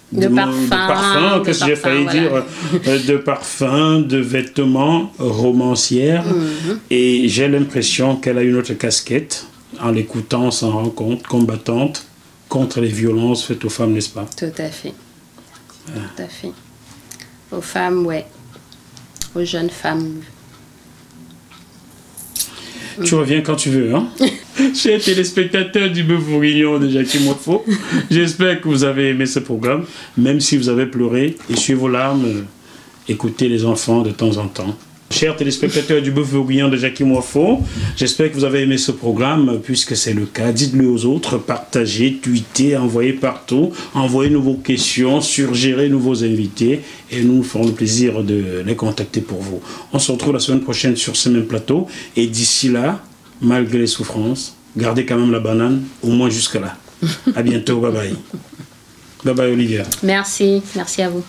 de parfum, qu'est-ce que j'ai failli dire, de parfum, de vêtements, romancière. Et j'ai l'impression qu'elle a une autre casquette. En l'écoutant, on s'en rend compte, combattante contre les violences faites aux femmes, n'est-ce pas? Tout à fait. Tout à fait. Aux femmes, ouais. Aux jeunes femmes. Tu reviens quand tu veux, hein? Chers téléspectateurs du Bœuf Bourguignon de Jackie Moifo, j'espère que vous avez aimé ce programme. Même si vous avez pleuré, essuyez vos larmes, écoutez les enfants de temps en temps. Chers téléspectateurs du Bœuf Bourguignon de Jackie Moifo, j'espère que vous avez aimé ce programme, puisque c'est le cas. Dites-le aux autres, partagez, tweetez, envoyez partout, envoyez-nous vos questions, suggérez-nous vos invités, et nous ferons le plaisir de les contacter pour vous. On se retrouve la semaine prochaine sur ce même plateau, et d'ici là, malgré les souffrances, gardez quand même la banane, au moins jusque là. À bientôt, bye bye. Bye bye Olivia. Merci à vous.